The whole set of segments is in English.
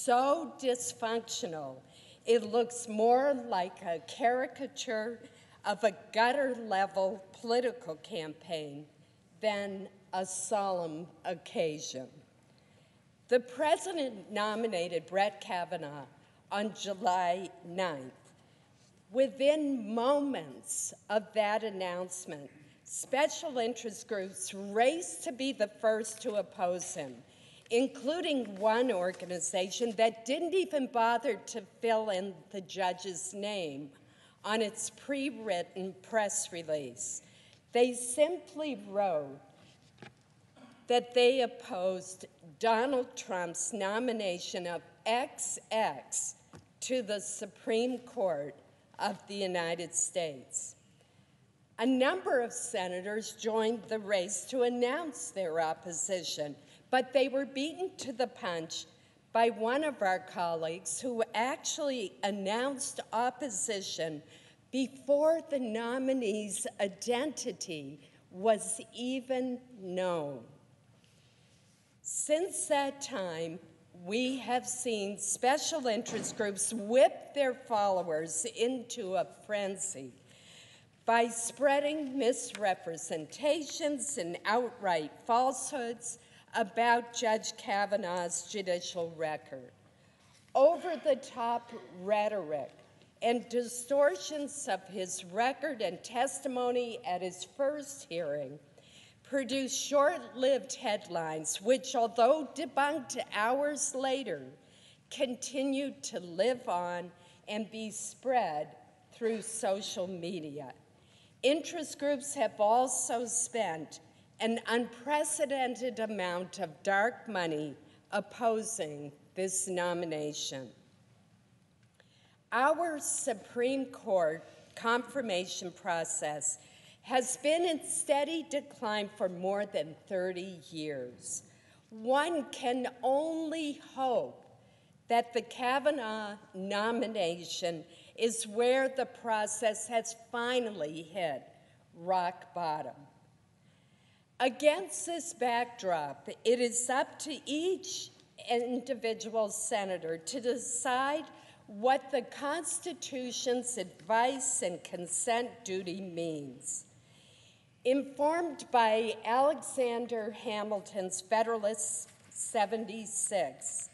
so dysfunctional, it looks more like a caricature of a gutter-level political campaign than a solemn occasion. The president nominated Brett Kavanaugh on July 9th. Within moments of that announcement, special interest groups raced to be the first to oppose him, including one organization that didn't even bother to fill in the judge's name on its pre-written press release. They simply wrote that they opposed Donald Trump's nomination of XX to the Supreme Court of the United States. A number of senators joined the race to announce their opposition, but they were beaten to the punch by one of our colleagues who actually announced opposition before the nominee's identity was even known. Since that time, we have seen special interest groups whip their followers into a frenzy by spreading misrepresentations and outright falsehoods about Judge Kavanaugh's judicial record. Over-the-top rhetoric and distortions of his record and testimony at his first hearing produced short-lived headlines which, although debunked hours later, continued to live on and be spread through social media. Interest groups have also spent an unprecedented amount of dark money opposing this nomination. Our Supreme Court confirmation process has been in steady decline for more than 30 years. One can only hope that the Kavanaugh nomination is where the process has finally hit rock bottom. Against this backdrop, it is up to each individual senator to decide what the Constitution's advice and consent duty means. Informed by Alexander Hamilton's Federalist 76,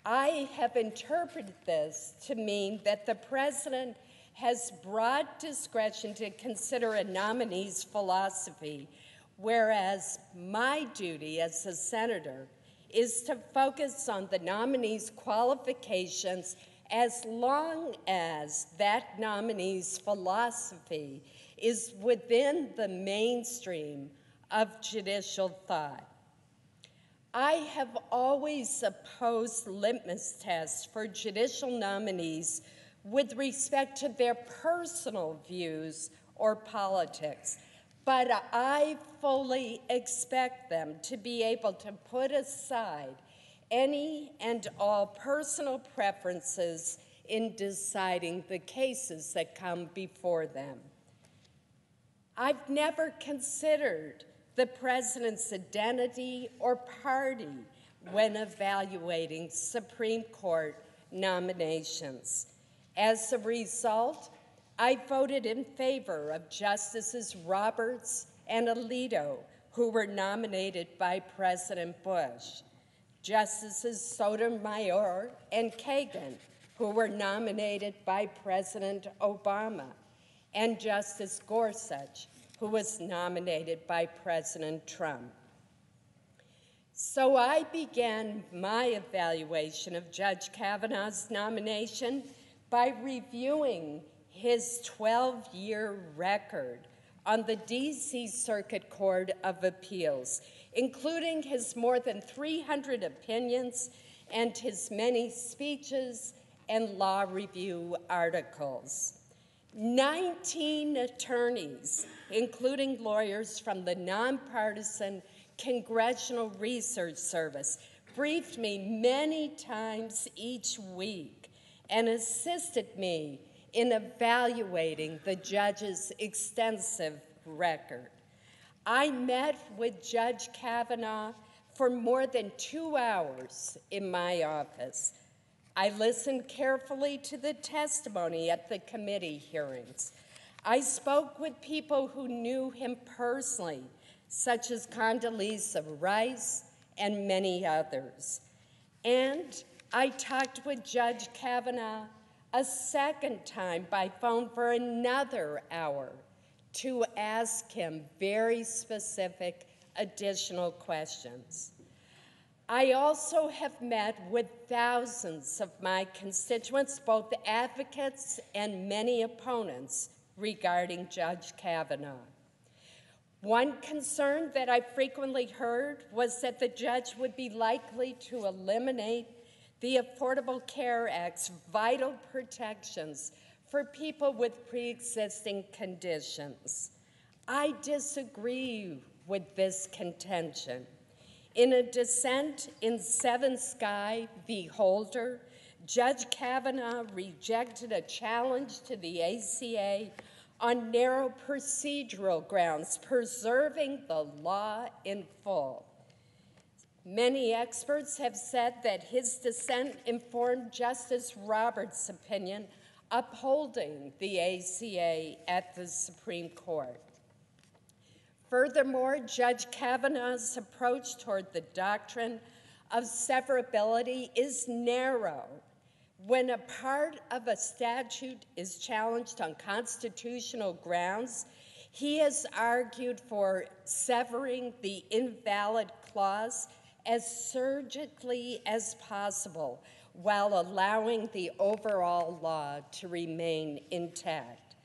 I have interpreted this to mean that the president has broad discretion to consider a nominee's philosophy, whereas my duty as a senator is to focus on the nominee's qualifications as long as that nominee's philosophy is within the mainstream of judicial thought. I have always opposed litmus tests for judicial nominees with respect to their personal views or politics, but I fully expect them to be able to put aside any and all personal preferences in deciding the cases that come before them. I've never considered the president's identity or party when evaluating Supreme Court nominations. As a result, I voted in favor of Justices Roberts and Alito, who were nominated by President Bush, Justices Sotomayor and Kagan, who were nominated by President Obama, and Justice Gorsuch, who was nominated by President Trump. So I began my evaluation of Judge Kavanaugh's nomination by reviewing his 12-year record on the D.C. Circuit Court of Appeals, including his more than 300 opinions and his many speeches and law review articles. 19 attorneys, including lawyers from the nonpartisan Congressional Research Service, briefed me many times each week and assisted me in evaluating the judge's extensive record. I met with Judge Kavanaugh for more than 2 hours in my office. I listened carefully to the testimony at the committee hearings. I spoke with people who knew him personally, such as Condoleezza Rice and many others. And I talked with Judge Kavanaugh a second time by phone for another hour to ask him very specific additional questions. I also have met with thousands of my constituents, both advocates and many opponents, regarding Judge Kavanaugh. One concern that I frequently heard was that the judge would be likely to eliminate the Affordable Care Act's vital protections for people with pre-existing conditions. I disagree with this contention. In a dissent in Seven Sky v. Holder, Judge Kavanaugh rejected a challenge to the ACA on narrow procedural grounds, preserving the law in full. Many experts have said that his dissent informed Justice Roberts' opinion upholding the ACA at the Supreme Court. Furthermore, Judge Kavanaugh's approach toward the doctrine of severability is narrow. When a part of a statute is challenged on constitutional grounds, he has argued for severing the invalid clause as surgically as possible while allowing the overall law to remain intact.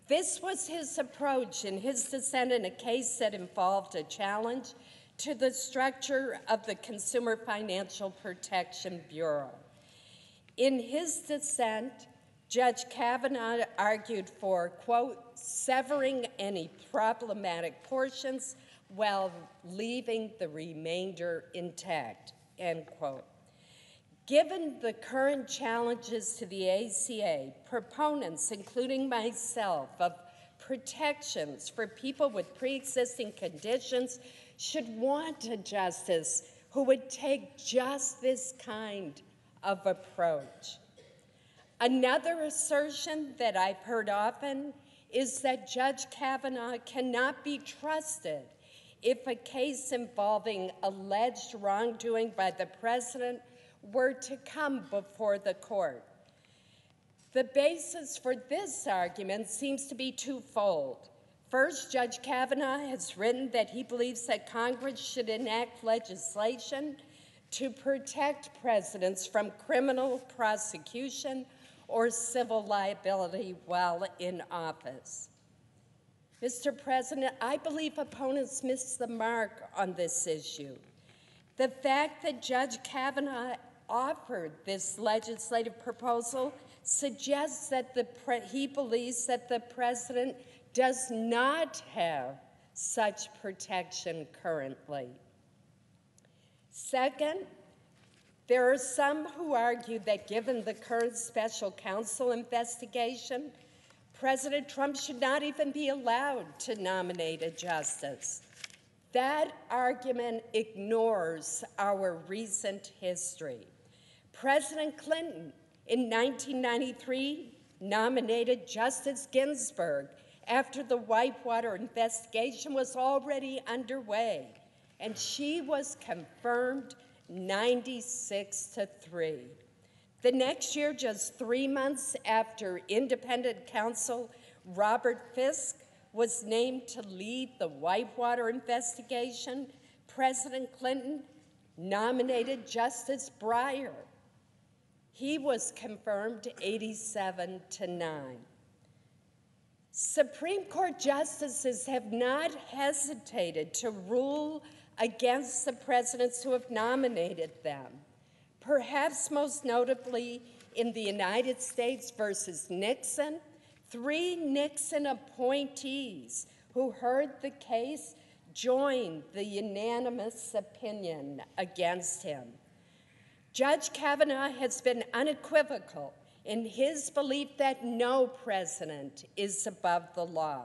This was his approach in his dissent in a case that involved a challenge to the structure of the Consumer Financial Protection Bureau. In his dissent, Judge Kavanaugh argued for, quote, severing any problematic portions while leaving the remainder intact, end quote. Given the current challenges to the ACA, proponents, including myself, of protections for people with pre-existing conditions should want a justice who would take just this kind of approach. Another assertion that I've heard often is that Judge Kavanaugh cannot be trusted if a case involving alleged wrongdoing by the president were to come before the court. The basis for this argument seems to be twofold. First, Judge Kavanaugh has written that he believes that Congress should enact legislation to protect presidents from criminal prosecution or civil liability while in office. Mr. President, I believe opponents miss the mark on this issue. The fact that Judge Kavanaugh offered this legislative proposal suggests that he believes that the president does not have such protection currently. Second, there are some who argue that given the current special counsel investigation, President Trump should not even be allowed to nominate a justice. That argument ignores our recent history. President Clinton in 1993 nominated Justice Ginsburg after the Whitewater investigation was already underway, and she was confirmed 96-3. The next year, just 3 months after independent counsel Robert Fisk was named to lead the Whitewater investigation, President Clinton nominated Justice Breyer. He was confirmed 87-9. Supreme Court justices have not hesitated to rule against the presidents who have nominated them, perhaps most notably in the United States versus Nixon. 3 Nixon appointees who heard the case joined the unanimous opinion against him. Judge Kavanaugh has been unequivocal in his belief that no president is above the law.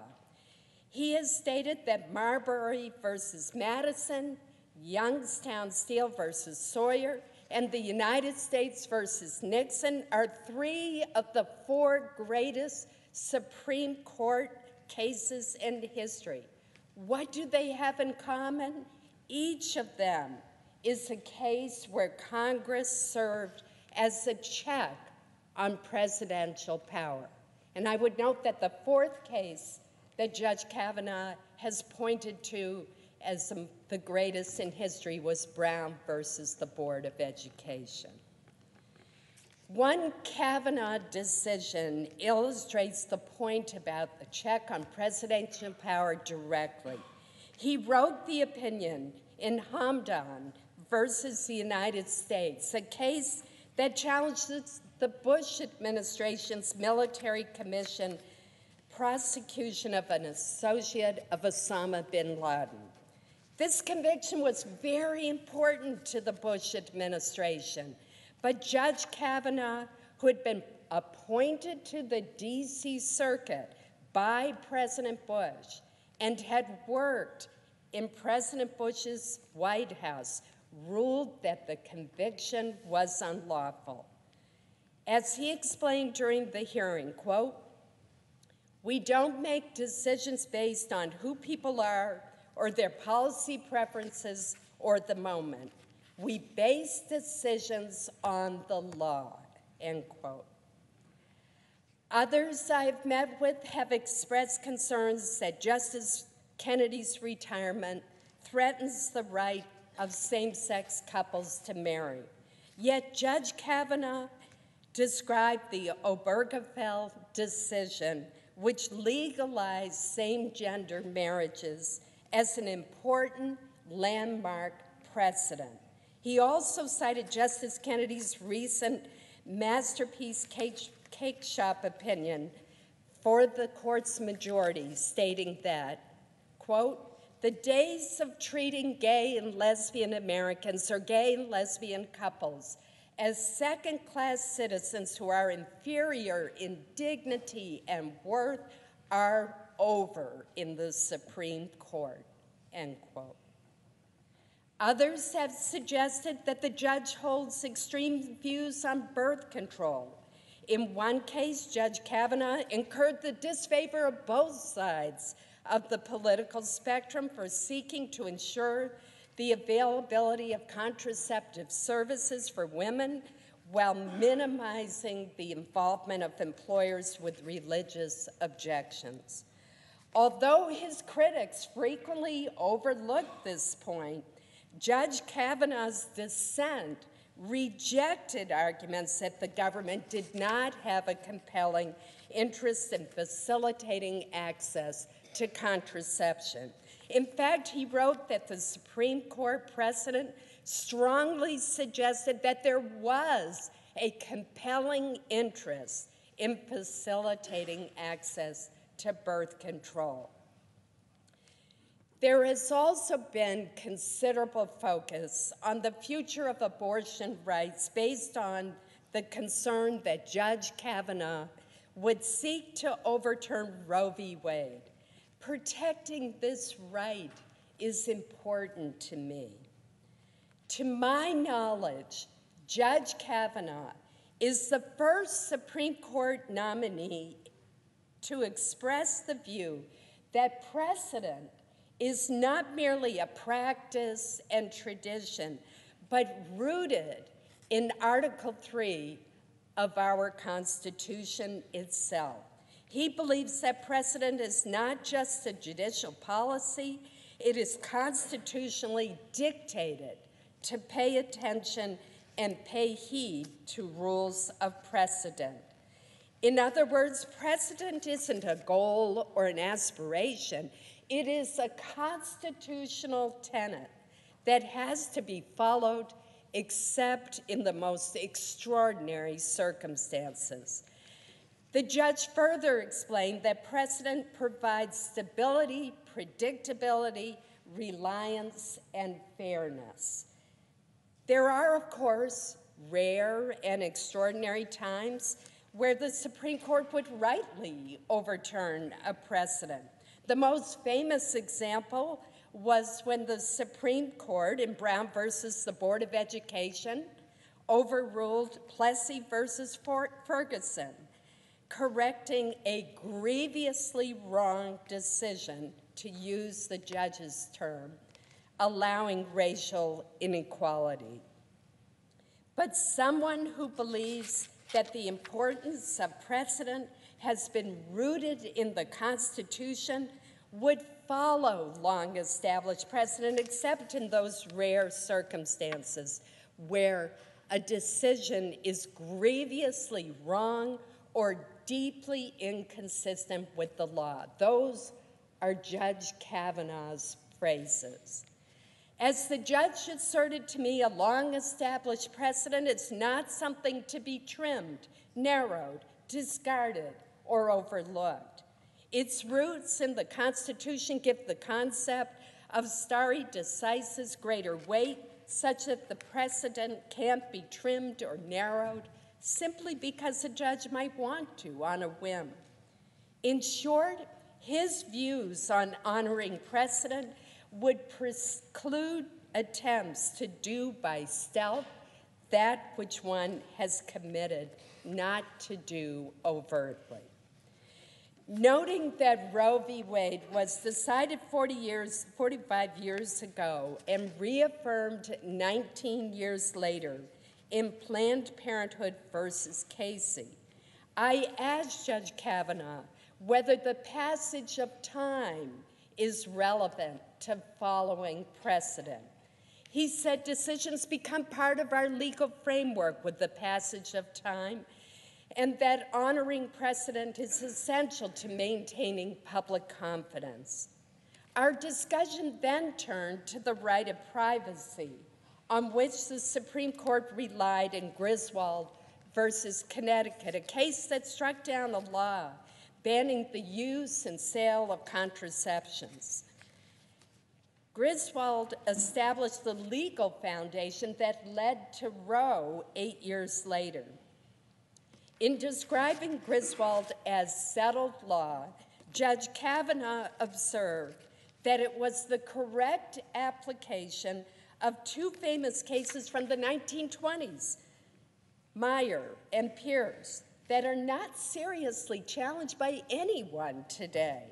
He has stated that Marbury versus Madison, Youngstown Steel versus Sawyer, and the United States versus Nixon are three of the four greatest Supreme Court cases in history. What do they have in common? Each of them is a case where Congress served as a check on presidential power. And I would note that the fourth case that Judge Kavanaugh has pointed to as the greatest in history was Brown versus the Board of Education. One Kavanaugh decision illustrates the point about the check on presidential power directly. He wrote the opinion in Hamdan versus the United States, a case that challenges the Bush administration's military commission prosecution of an associate of Osama bin Laden. This conviction was very important to the Bush administration, but Judge Kavanaugh, who had been appointed to the D.C. Circuit by President Bush and had worked in President Bush's White House, ruled that the conviction was unlawful. As he explained during the hearing, quote, "We don't make decisions based on who people are or their policy preferences or the moment. We base decisions on the law," end quote. Others I've met with have expressed concerns that Justice Kennedy's retirement threatens the right of same-sex couples to marry. Yet Judge Kavanaugh described the Obergefell decision, which legalized same-gender marriages, as an important landmark precedent. He also cited Justice Kennedy's recent masterpiece cake shop opinion for the court's majority, stating that, quote, "The days of treating gay and lesbian Americans or gay and lesbian couples as second-class citizens who are inferior in dignity and worth are over in the Supreme Court," end quote. Others have suggested that the judge holds extreme views on birth control. In one case, Judge Kavanaugh incurred the disfavor of both sides of the political spectrum for seeking to ensure the availability of contraceptive services for women while minimizing the involvement of employers with religious objections. Although his critics frequently overlooked this point, Judge Kavanaugh's dissent rejected arguments that the government did not have a compelling interest in facilitating access to contraception. In fact, he wrote that the Supreme Court precedent strongly suggested that there was a compelling interest in facilitating access to birth control. There has also been considerable focus on the future of abortion rights based on the concern that Judge Kavanaugh would seek to overturn Roe v. Wade. Protecting this right is important to me. To my knowledge, Judge Kavanaugh is the first Supreme Court nominee to express the view that precedent is not merely a practice and tradition, but rooted in Article 3 of our Constitution itself. He believes that precedent is not just a judicial policy, it is constitutionally dictated to pay attention and pay heed to rules of precedent. In other words, precedent isn't a goal or an aspiration, it is a constitutional tenet that has to be followed except in the most extraordinary circumstances. The judge further explained that precedent provides stability, predictability, reliance, and fairness. There are, of course, rare and extraordinary times where the Supreme Court would rightly overturn a precedent. The most famous example was when the Supreme Court in Brown versus the Board of Education overruled Plessy versus Ferguson, correcting a grievously wrong decision, to use the judge's term, allowing racial inequality. But someone who believes that the importance of precedent has been rooted in the Constitution would follow long-established precedent, except in those rare circumstances where a decision is grievously wrong or deeply inconsistent with the law. Those are Judge Kavanaugh's phrases. As the judge asserted to me, a long-established precedent is not something to be trimmed, narrowed, discarded, or overlooked. Its roots in the Constitution give the concept of stare decisis greater weight, such that the precedent can't be trimmed or narrowed simply because a judge might want to on a whim. In short, his views on honoring precedent would preclude attempts to do by stealth that which one has committed not to do overtly. Noting that Roe v. Wade was decided 45 years ago and reaffirmed 19 years later in Planned Parenthood versus Casey, I asked Judge Kavanaugh whether the passage of time is relevant to following precedent. He said decisions become part of our legal framework with the passage of time, and that honoring precedent is essential to maintaining public confidence. Our discussion then turned to the right of privacy, on which the Supreme Court relied in Griswold versus Connecticut, a case that struck down a law banning the use and sale of contraceptions. Griswold established the legal foundation that led to Roe 8 years later. In describing Griswold as settled law, Judge Kavanaugh observed that it was the correct application of two famous cases from the 1920s, Meyer and Pierce, that are not seriously challenged by anyone today.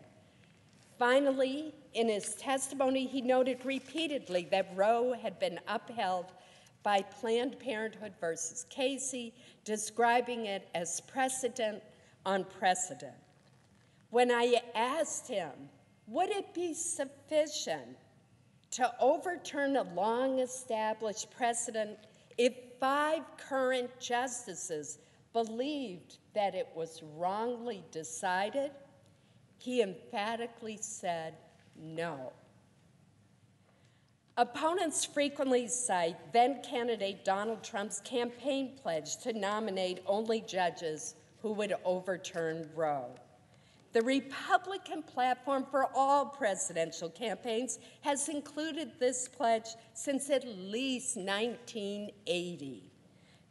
Finally, in his testimony, he noted repeatedly that Roe had been upheld by Planned Parenthood versus Casey, describing it as precedent on precedent. When I asked him, would it be sufficient to overturn a long-established precedent if 5 current justices believed that it was wrongly decided, he emphatically said no. Opponents frequently cite then-candidate Donald Trump's campaign pledge to nominate only judges who would overturn Roe. The Republican platform for all presidential campaigns has included this pledge since at least 1980.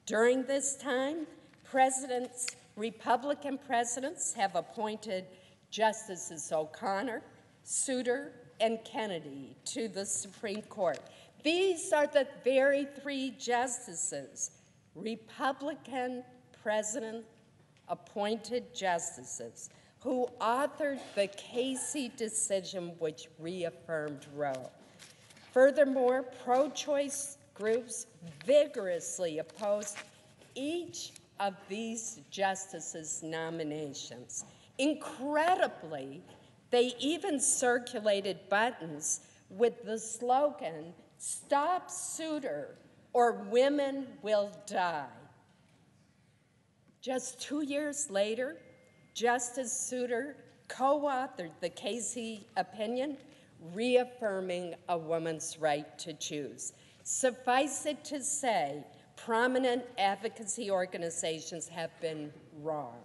During this time, Republican presidents have appointed Justices O'Connor, Souter, and Kennedy to the Supreme Court. These are the very 3 justices, Republican president-appointed justices, who authored the Casey decision which reaffirmed Roe. Furthermore, pro-choice groups vigorously opposed each of these justices' nominations. Incredibly, they even circulated buttons with the slogan, "Stop Souter or women will die." Just 2 years later, Justice Souter co-authored the Casey opinion, reaffirming a woman's right to choose. Suffice it to say, prominent advocacy organizations have been wrong.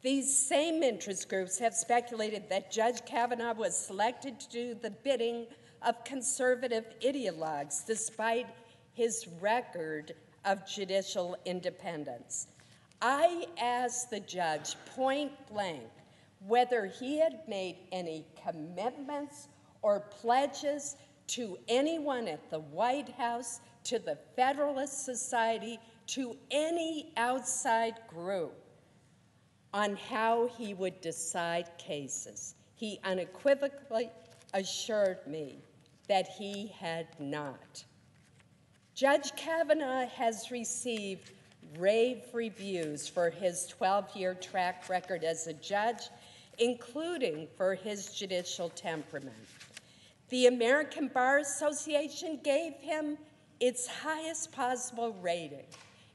These same interest groups have speculated that Judge Kavanaugh was selected to do the bidding of conservative ideologues, despite his record of judicial independence. I asked the judge point blank whether he had made any commitments or pledges to anyone at the White House, to the Federalist Society, to any outside group on how he would decide cases. He unequivocally assured me that he had not. Judge Kavanaugh has received rave reviews for his 12-year track record as a judge, including for his judicial temperament. The American Bar Association gave him its highest possible rating.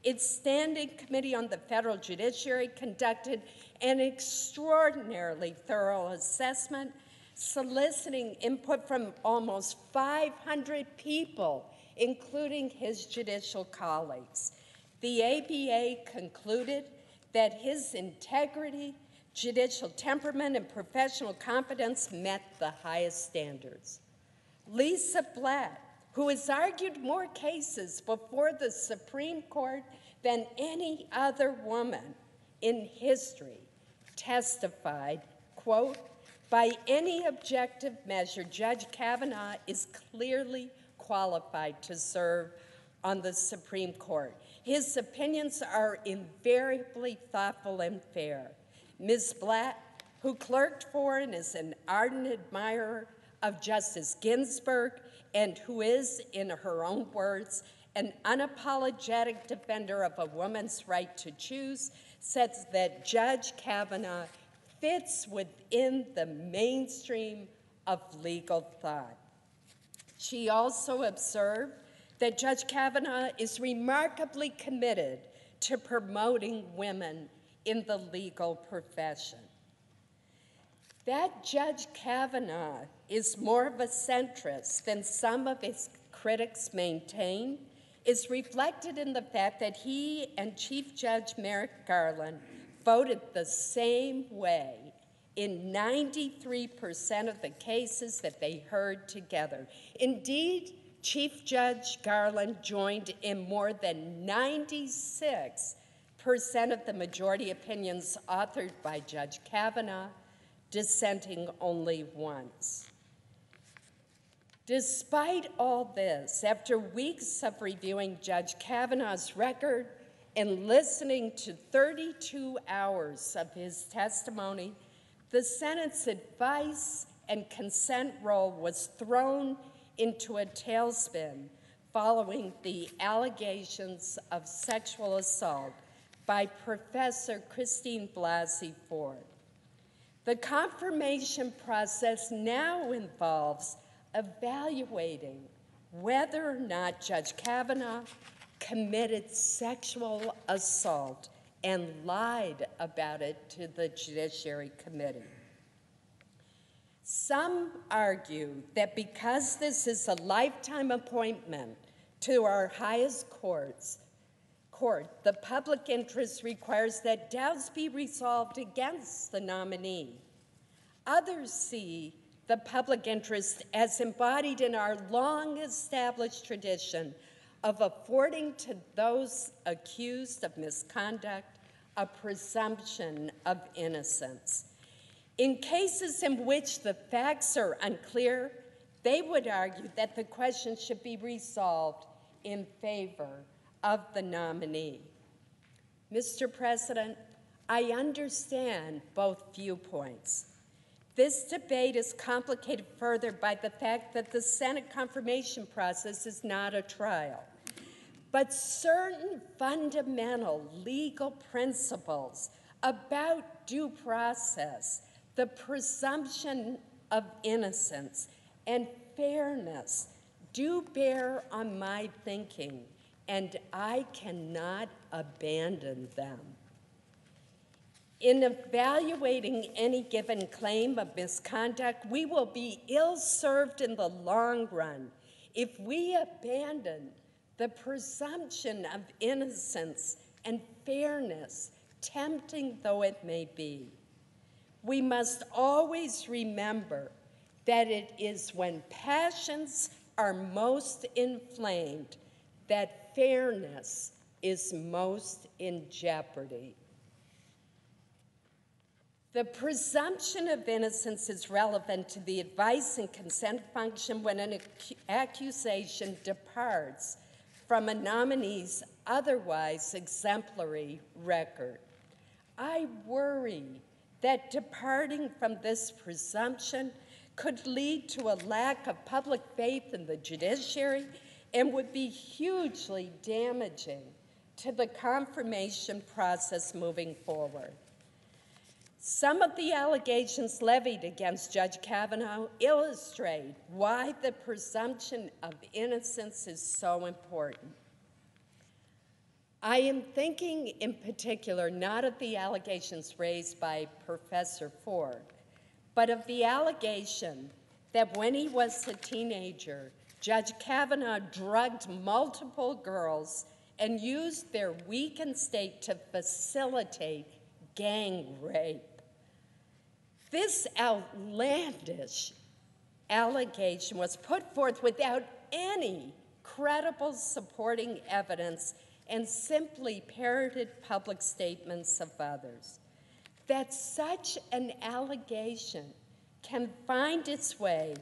Its Standing Committee on the Federal Judiciary conducted an extraordinarily thorough assessment, soliciting input from almost 500 people, including his judicial colleagues. The ABA concluded that his integrity, judicial temperament, and professional competence met the highest standards. Lisa Blatt, who has argued more cases before the Supreme Court than any other woman in history, testified, quote, "By any objective measure, Judge Kavanaugh is clearly qualified to serve on the Supreme Court. His opinions are invariably thoughtful and fair." Ms. Blatt, who clerked for and is an ardent admirer of Justice Ginsburg, and who is, in her own words, an unapologetic defender of a woman's right to choose, says that Judge Kavanaugh fits within the mainstream of legal thought. She also observed that Judge Kavanaugh is remarkably committed to promoting women in the legal profession. That Judge Kavanaugh is more of a centrist than some of his critics maintain is reflected in the fact that he and Chief Judge Merrick Garland voted the same way in 93% of the cases that they heard together. Indeed, Chief Judge Garland joined in more than 96% of the majority opinions authored by Judge Kavanaugh, dissenting only once. Despite all this, after weeks of reviewing Judge Kavanaugh's record and listening to 32 hours of his testimony, the Senate's advice and consent role was thrown into a tailspin following the allegations of sexual assault by Professor Christine Blasey Ford. The confirmation process now involves evaluating whether or not Judge Kavanaugh committed sexual assault and lied about it to the Judiciary Committee. Some argue that because this is a lifetime appointment to our highest court, the public interest requires that doubts be resolved against the nominee. Others see the public interest as embodied in our long-established tradition of affording to those accused of misconduct a presumption of innocence. In cases in which the facts are unclear, they would argue that the question should be resolved in favor of the nominee. Mr. President, I understand both viewpoints. This debate is complicated further by the fact that the Senate confirmation process is not a trial. But certain fundamental legal principles about due process, the presumption of innocence, and fairness do bear on my thinking, and I cannot abandon them. In evaluating any given claim of misconduct, we will be ill-served in the long run if we abandon the presumption of innocence and fairness, tempting though it may be. We must always remember that it is when passions are most inflamed that fairness is most in jeopardy. The presumption of innocence is relevant to the advice and consent function when an accusation departs from a nominee's otherwise exemplary record. I worry that departing from this presumption could lead to a lack of public faith in the judiciary and would be hugely damaging to the confirmation process moving forward. Some of the allegations levied against Judge Kavanaugh illustrate why the presumption of innocence is so important. I am thinking in particular not of the allegations raised by Professor Ford, but of the allegation that when he was a teenager, Judge Kavanaugh drugged multiple girls and used their weakened state to facilitate gang rape. This outlandish allegation was put forth without any credible supporting evidence and simply parroted public statements of others. That such an allegation can find its way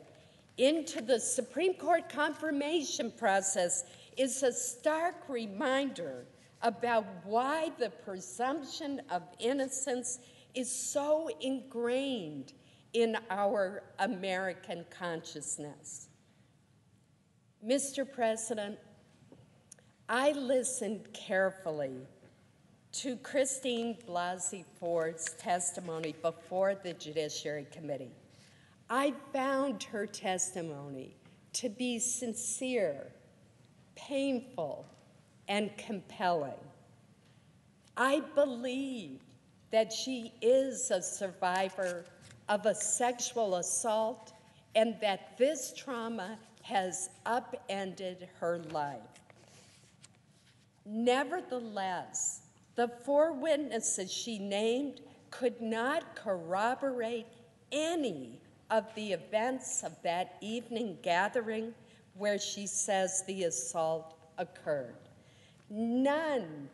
into the Supreme Court confirmation process is a stark reminder about why the presumption of innocence is so ingrained in our American consciousness. Mr. President, I listened carefully to Christine Blasey Ford's testimony before the Judiciary Committee. I found her testimony to be sincere, painful, and compelling. I believe that she is a survivor of a sexual assault and that this trauma has upended her life. Nevertheless, the 4 witnesses she named could not corroborate any of the events of that evening gathering where she says the assault occurred. None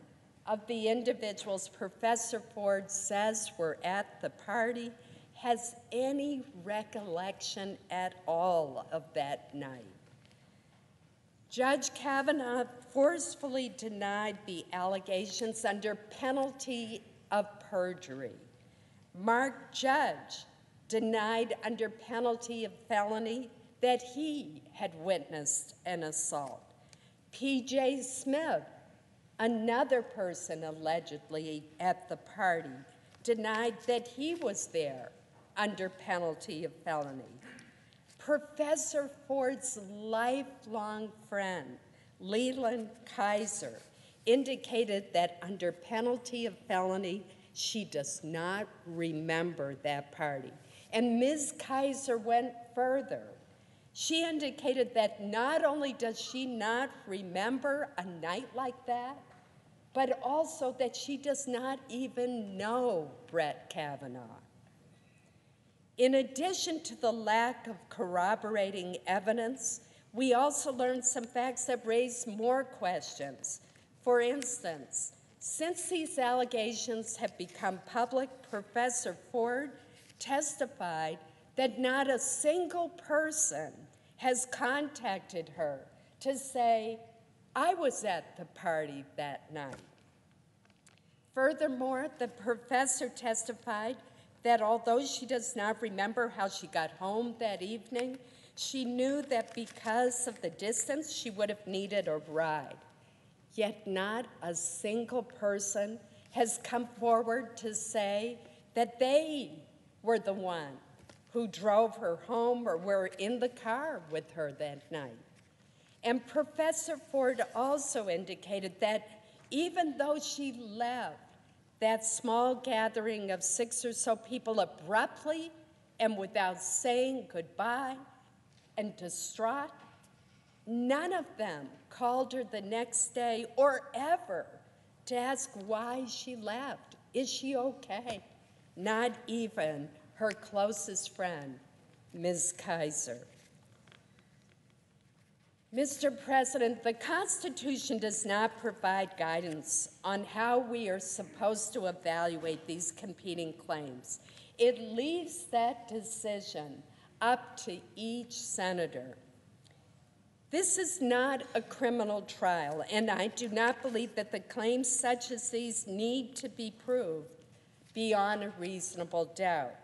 of the individuals Professor Ford says were at the party has any recollection at all of that night. Judge Kavanaugh forcefully denied the allegations under penalty of perjury. Mark Judge denied under penalty of felony that he had witnessed an assault. P.J. Smith, another person allegedly at the party, denied that he was there under penalty of felony. Professor Ford's lifelong friend, Leland Kaiser, indicated that under penalty of felony, she does not remember that party. And Ms. Kaiser went further. She indicated that not only does she not remember a night like that, but also that she does not even know Brett Kavanaugh. In addition to the lack of corroborating evidence, we also learned some facts that raise more questions. For instance, since these allegations have become public, Professor Ford testified that not a single person has contacted her to say, I was at the party that night. Furthermore, the professor testified that although she does not remember how she got home that evening, she knew that because of the distance, she would have needed a ride. Yet not a single person has come forward to say that they were the one who drove her home or were in the car with her that night. And Professor Ford also indicated that even though she left that small gathering of 6 or so people abruptly and without saying goodbye and distraught, none of them called her the next day or ever to ask why she left. Is she okay? Not even her closest friend, Ms. Kaiser. Mr. President, the Constitution does not provide guidance on how we are supposed to evaluate these competing claims. It leaves that decision up to each senator. This is not a criminal trial, and I do not believe that the claims such as these need to be proved beyond a reasonable doubt.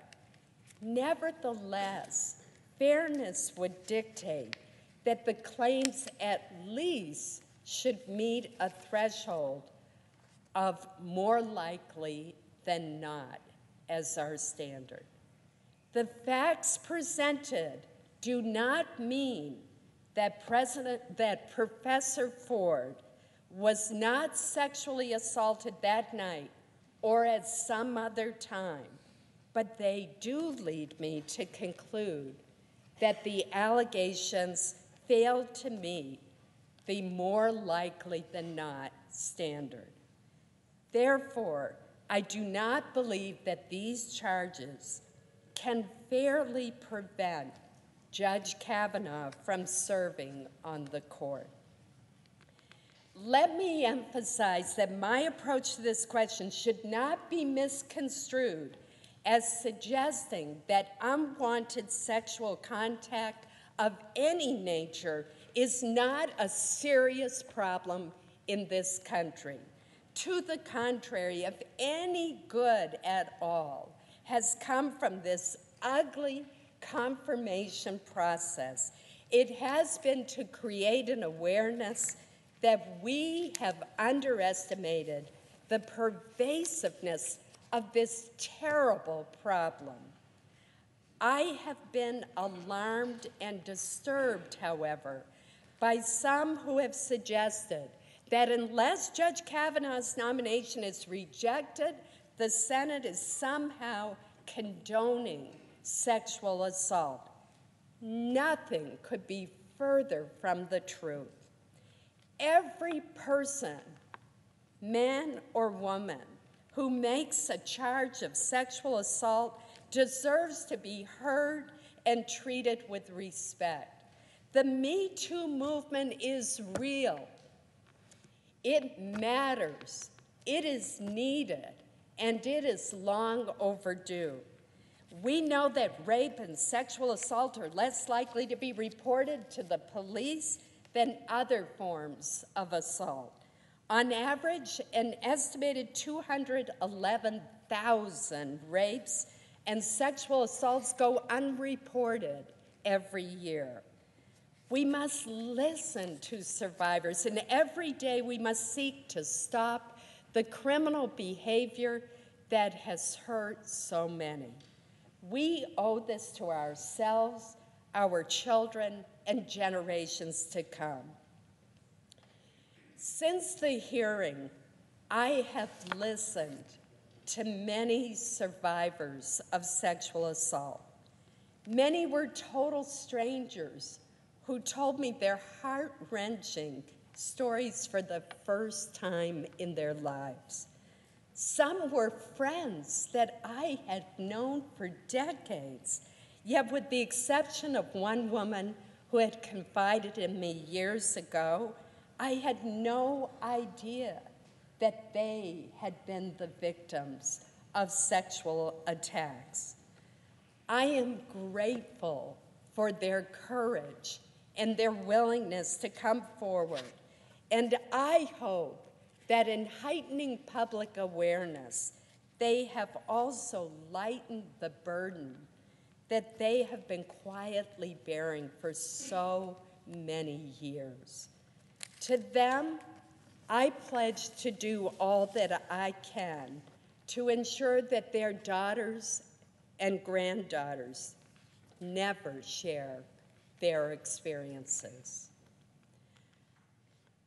Nevertheless, fairness would dictate that the claims at least should meet a threshold of more likely than not as our standard. The facts presented do not mean that Professor Ford was not sexually assaulted that night or at some other time, but they do lead me to conclude that the allegations failed to meet the more likely than not standard. Therefore, I do not believe that these charges can fairly prevent Judge Kavanaugh from serving on the court. Let me emphasize that my approach to this question should not be misconstrued as suggesting that unwanted sexual contact of any nature is not a serious problem in this country. To the contrary, if any good at all has come from this ugly confirmation process, it has been to create an awareness that we have underestimated the pervasiveness of this terrible problem. I have been alarmed and disturbed, however, by some who have suggested that unless Judge Kavanaugh's nomination is rejected, the Senate is somehow condoning sexual assault. Nothing could be further from the truth. Every person, man or woman, who makes a charge of sexual assault deserves to be heard and treated with respect. The Me Too movement is real. It matters, it is needed, and it is long overdue. We know that rape and sexual assault are less likely to be reported to the police than other forms of assault. On average, an estimated 211,000 rapes and sexual assaults go unreported every year. We must listen to survivors, and every day we must seek to stop the criminal behavior that has hurt so many. We owe this to ourselves, our children, and generations to come. Since the hearing, I have listened to many survivors of sexual assault. Many were total strangers who told me their heart-wrenching stories for the first time in their lives. Some were friends that I had known for decades, yet with the exception of one woman who had confided in me years ago, I had no idea that they had been the victims of sexual attacks. I am grateful for their courage and their willingness to come forward, and I hope that in heightening public awareness, they have also lightened the burden that they have been quietly bearing for so many years. To them, I pledge to do all that I can to ensure that their daughters and granddaughters never share their experiences.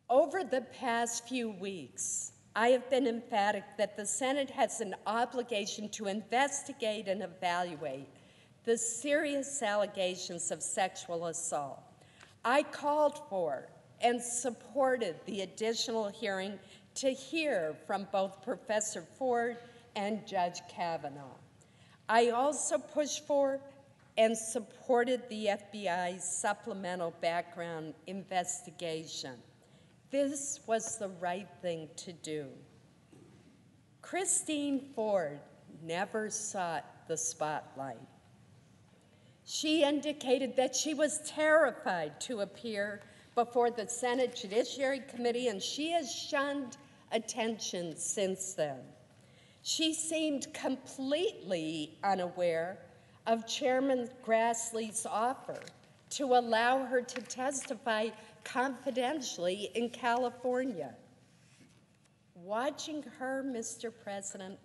Over the past few weeks, I have been emphatic that the Senate has an obligation to investigate and evaluate the serious allegations of sexual assault. I called for and supported the additional hearing to hear from both Professor Ford and Judge Kavanaugh. I also pushed for and supported the FBI's supplemental background investigation. This was the right thing to do. Christine Ford never sought the spotlight. She indicated that she was terrified to appear before the Senate Judiciary Committee, and she has shunned attention since then. She seemed completely unaware of Chairman Grassley's offer to allow her to testify confidentially in California. Watching her, Mr. President,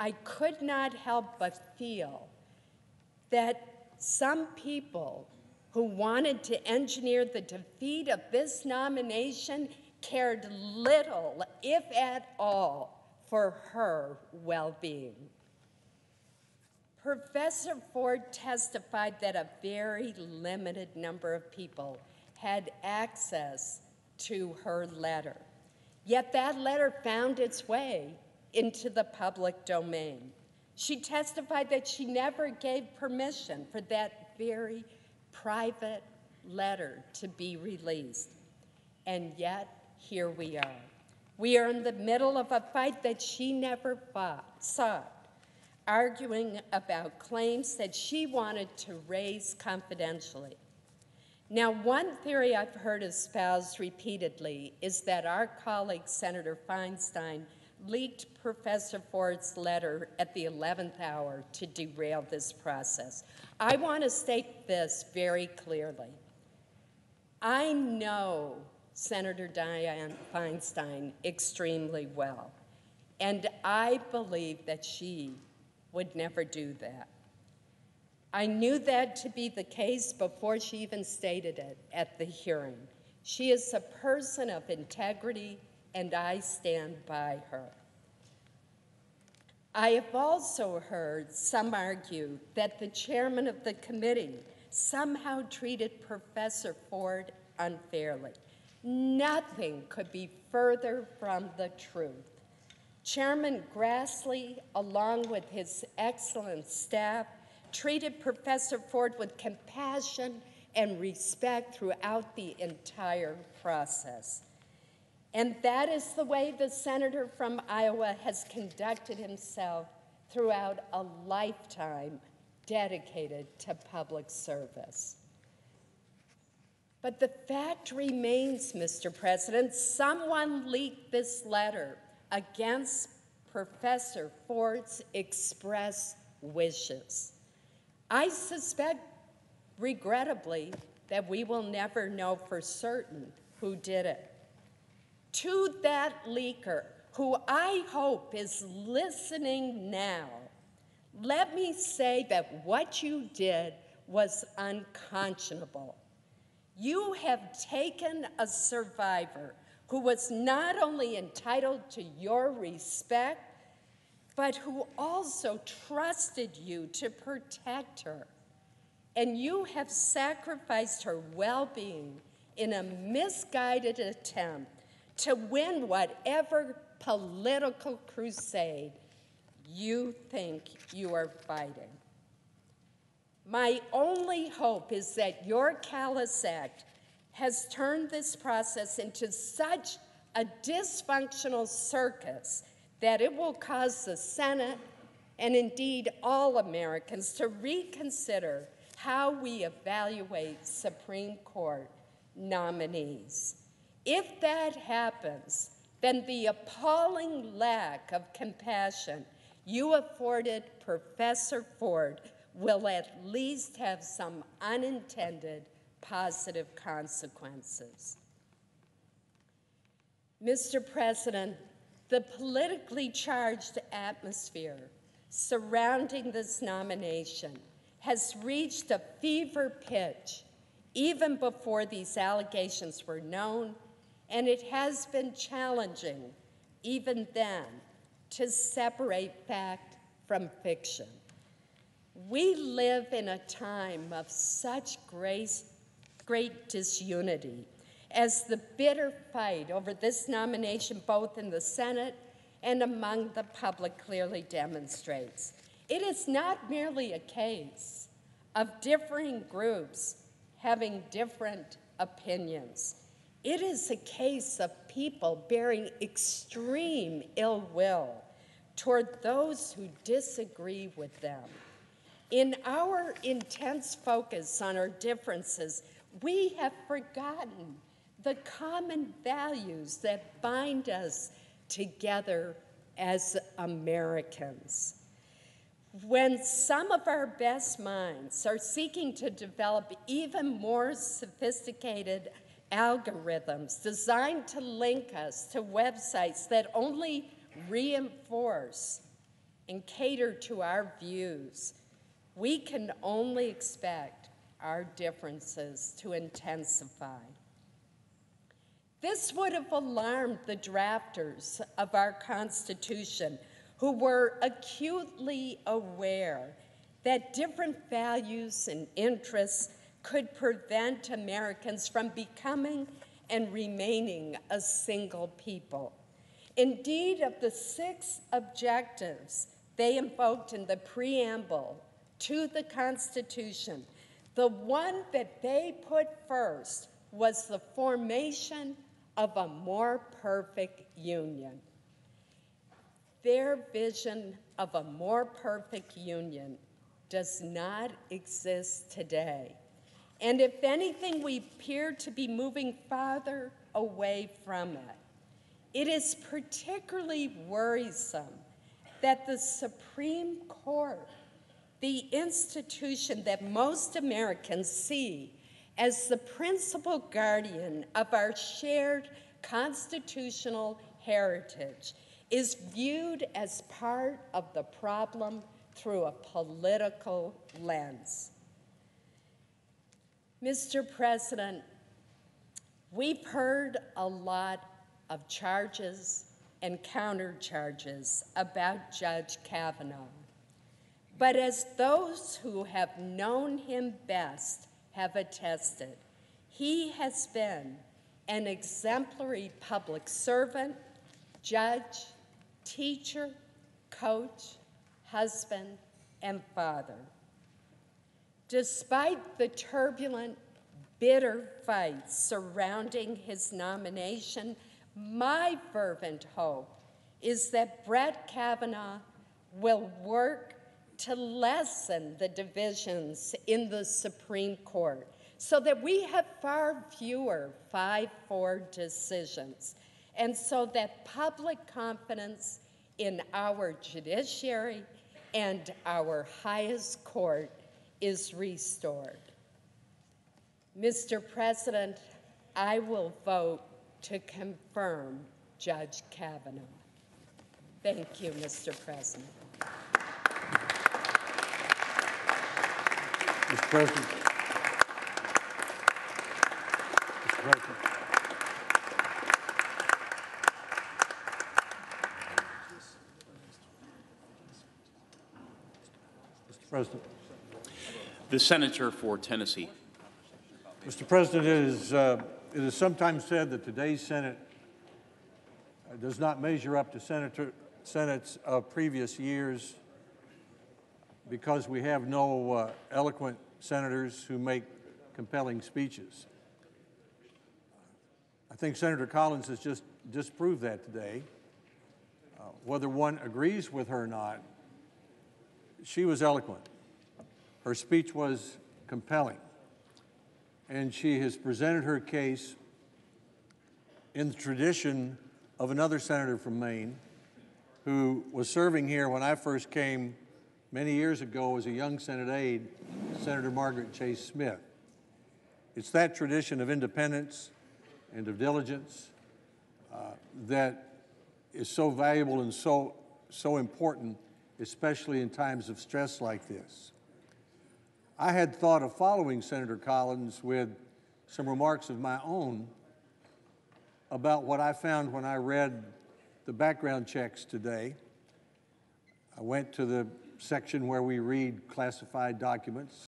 I could not help but feel that some people who wanted to engineer the defeat of this nomination cared little, if at all, for her well-being. Professor Ford testified that a very limited number of people had access to her letter. Yet that letter found its way into the public domain. She testified that she never gave permission for that very private letter to be released. And yet, here we are. We are in the middle of a fight that she never sought, arguing about claims that she wanted to raise confidentially. Now, one theory I've heard espoused repeatedly is that our colleague, Senator Feinstein, leaked Professor Ford's letter at the 11th hour to derail this process. I want to state this very clearly. I know Senator Dianne Feinstein extremely well, and I believe that she would never do that. I knew that to be the case before she even stated it at the hearing. She is a person of integrity, and I stand by her. I have also heard some argue that the chairman of the committee somehow treated Professor Ford unfairly. Nothing could be further from the truth. Chairman Grassley, along with his excellent staff, treated Professor Ford with compassion and respect throughout the entire process. And that is the way the senator from Iowa has conducted himself throughout a lifetime dedicated to public service. But the fact remains, Mr. President, someone leaked this letter against Professor Ford's express wishes. I suspect, regrettably, that we will never know for certain who did it. To that leaker, who I hope is listening now, let me say that what you did was unconscionable. You have taken a survivor who was not only entitled to your respect, but who also trusted you to protect her. And you have sacrificed her well-being in a misguided attempt to win whatever political crusade you think you are fighting. My only hope is that your callous act has turned this process into such a dysfunctional circus that it will cause the Senate, and indeed all Americans, to reconsider how we evaluate Supreme Court nominees. If that happens, then the appalling lack of compassion you afforded Professor Ford will at least have some unintended positive consequences. Mr. President, the politically charged atmosphere surrounding this nomination has reached a fever pitch even before these allegations were known, and it has been challenging, even then, to separate fact from fiction. We live in a time of such great disunity as the bitter fight over this nomination, both in the Senate and among the public, clearly demonstrates. It is not merely a case of differing groups having different opinions. It is a case of people bearing extreme ill will toward those who disagree with them. In our intense focus on our differences, we have forgotten the common values that bind us together as Americans. When some of our best minds are seeking to develop even more sophisticated algorithms designed to link us to websites that only reinforce and cater to our views, we can only expect our differences to intensify. This would have alarmed the drafters of our Constitution, who were acutely aware that different values and interests could prevent Americans from becoming and remaining a single people. Indeed, of the 6 objectives they invoked in the preamble to the Constitution, the one that they put first was the formation of a more perfect union. Their vision of a more perfect union does not exist today. And if anything, we appear to be moving farther away from it. It is particularly worrisome that the Supreme Court, the institution that most Americans see as the principal guardian of our shared constitutional heritage, is viewed as part of the problem through a political lens. Mr. President, we've heard a lot of charges and countercharges about Judge Kavanaugh. But as those who have known him best have attested, he has been an exemplary public servant, judge, teacher, coach, husband, and father. Despite the turbulent, bitter fights surrounding his nomination, my fervent hope is that Brett Kavanaugh will work to lessen the divisions in the Supreme Court so that we have far fewer 5-4 decisions, and so that public confidence in our judiciary and our highest court is restored. Mr. President, I will vote to confirm Judge Kavanaugh. Thank you, Mr. President. Mr. President. Mr. President. Mr. President. The Senator for Tennessee. Mr. President, it is sometimes said that today's Senate does not measure up to Senates of previous years because we have no eloquent senators who make compelling speeches. I think Senator Collins has just disproved that today. Whether one agrees with her or not, she was eloquent. Her speech was compelling, and she has presented her case in the tradition of another senator from Maine who was serving here when I first came many years ago as a young Senate aide, Senator Margaret Chase Smith. It's that tradition of independence and of diligence that is so valuable and so important, especially in times of stress like this. I had thought of following Senator Collins with some remarks of my own about what I found when I read the background checks today. I went to the section where we read classified documents,